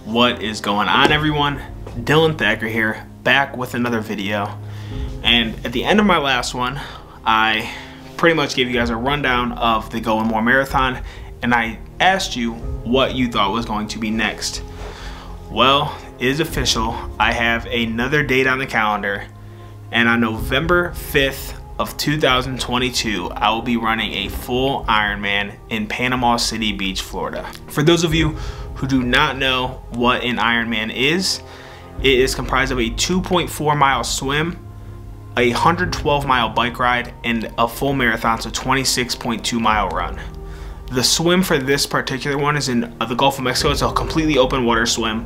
What is going on, everyone? Dylan Thacker here, back with another video. And at the end of my last one, I pretty much gave you guys a rundown of the Going More Marathon, and I asked you what you thought was going to be next. Well, it is official. I have another date on the calendar, and on November 5th of 2022, I will be running a full Ironman in Panama City Beach, Florida. For those of you who do not know what an Ironman is, it is comprised of a 2.4 mile swim, a 112 mile bike ride, and a full marathon, so 26.2 mile run. The swim for this particular one is in the Gulf of Mexico. It's a completely open water swim,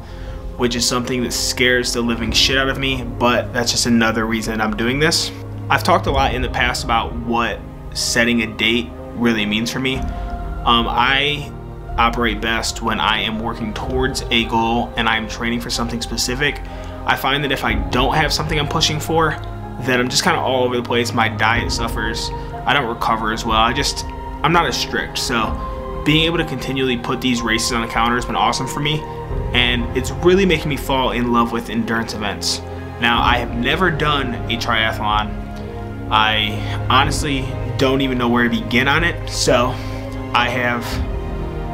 which is something that scares the living shit out of me, but that's just another reason I'm doing this. I've talked a lot in the past about what setting a date really means for me. I operate best when I am working towards a goal and I'm training for something specific. I find that if I don't have something I'm pushing for, then I'm just kind of all over the place. My diet suffers. I don't recover as well. I'm not as strict. So being able to continually put these races on the calendar has been awesome for me, and it's really making me fall in love with endurance events. Now, I have never done a triathlon. I honestly don't even know where to begin on it. So I have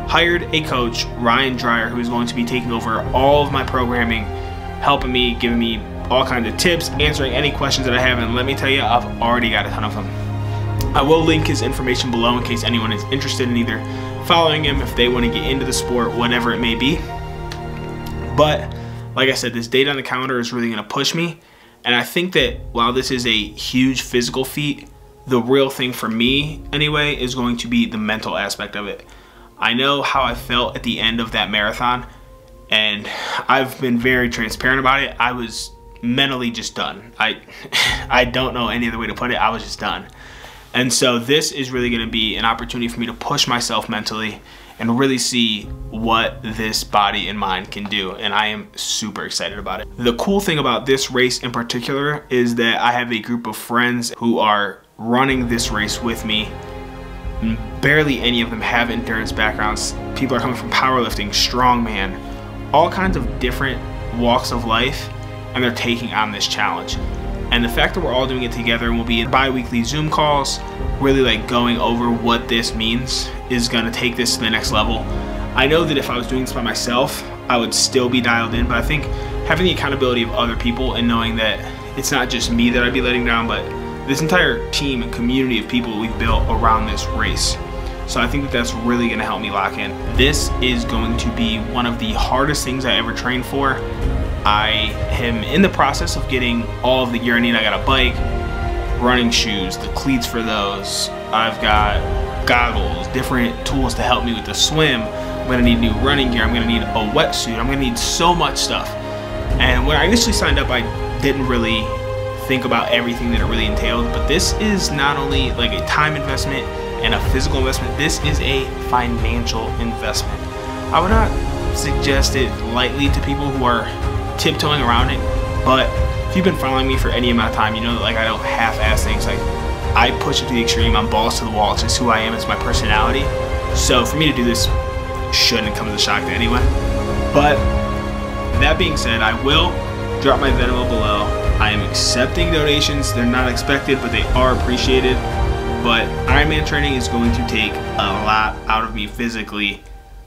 hired a coach, Ryan Dreyer, who is going to be taking over all of my programming, helping me, giving me all kinds of tips, answering any questions that I have, and let me tell you, I've already got a ton of them. I will link his information below in case anyone is interested in either following him, if they want to get into the sport, whatever it may be. But like I said, this date on the calendar is really going to push me, and I think that while this is a huge physical feat, the real thing for me anyway is going to be the mental aspect of it. I know how I felt at the end of that marathon, and I've been very transparent about it. I was mentally just done. I don't know any other way to put it. I was just done. And so this is really going to be an opportunity for me to push myself mentally and really see what this body and mind can do, and I am super excited about it. The cool thing about this race in particular is that I have a group of friends who are running this race with me. Barely any of them have endurance backgrounds. People are coming from powerlifting, strongman, all kinds of different walks of life, and they're taking on this challenge. And the fact that we're all doing it together and we'll be in bi-weekly Zoom calls, really like going over what this means, is gonna take this to the next level. I know that if I was doing this by myself, I would still be dialed in, but I think having the accountability of other people and knowing that it's not just me that I'd be letting down, but this entire team and community of people we've built around this race. So I think that that's really gonna help me lock in. This is going to be one of the hardest things I ever trained for. I am in the process of getting all of the gear I need. I got a bike, running shoes, the cleats for those. I've got goggles, different tools to help me with the swim. I'm gonna need new running gear. I'm gonna need a wetsuit. I'm gonna need so much stuff. And when I initially signed up, I didn't really think about everything that it really entailed, but this is not only like a time investment and a physical investment, this is a financial investment. I would not suggest it lightly to people who are tiptoeing around it, but if you've been following me for any amount of time, you know that like I don't half-ass things. Like, I push it to the extreme. I'm balls to the wall. It's just who I am. It's my personality. So for me to do this shouldn't come as a shock to anyone. But that being said, I will drop my Venmo below. I am accepting donations. They're not expected, but they are appreciated. But Ironman training is going to take a lot out of me physically,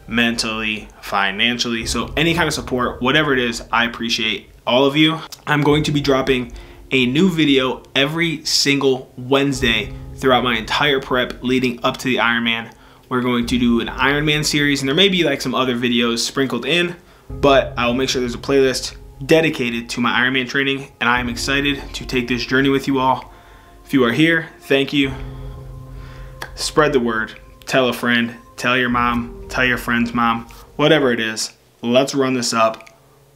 mentally, financially. So any kind of support, whatever it is, I appreciate all of you. I'm going to be dropping a new video every single Wednesday throughout my entire prep leading up to the Ironman. We're going to do an Ironman series, and there may be like some other videos sprinkled in, but I will make sure there's a playlist dedicated to my Ironman training, and I am excited to take this journey with you all. If you are here, thank you. Spread the word. Tell a friend. Tell your mom. Tell your friend's mom. Whatever it is, let's run this up.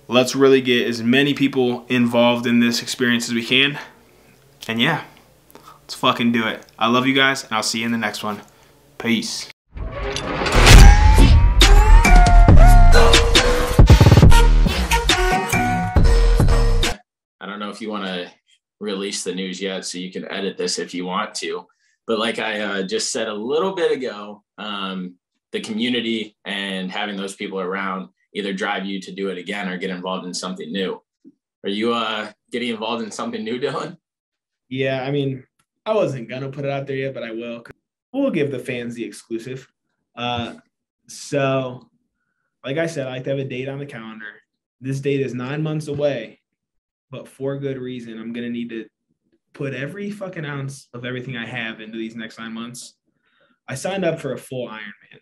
Let's really get as many people involved in this experience as we can. And yeah, let's fucking do it. I love you guys, and I'll see you in the next one. Peace. I don't know if you want to release the news yet, so you can edit this if you want to. But like I just said a little bit ago, the community and having those people around either drive you to do it again or get involved in something new. Are you getting involved in something new, Dylan? Yeah, I mean, I wasn't gonna put it out there yet, but I will. We'll give the fans the exclusive. So, like I said, I like to have a date on the calendar. This date is 9 months away, but for good reason. I'm gonna need to put every fucking ounce of everything I have into these next 9 months. I signed up for a full Ironman.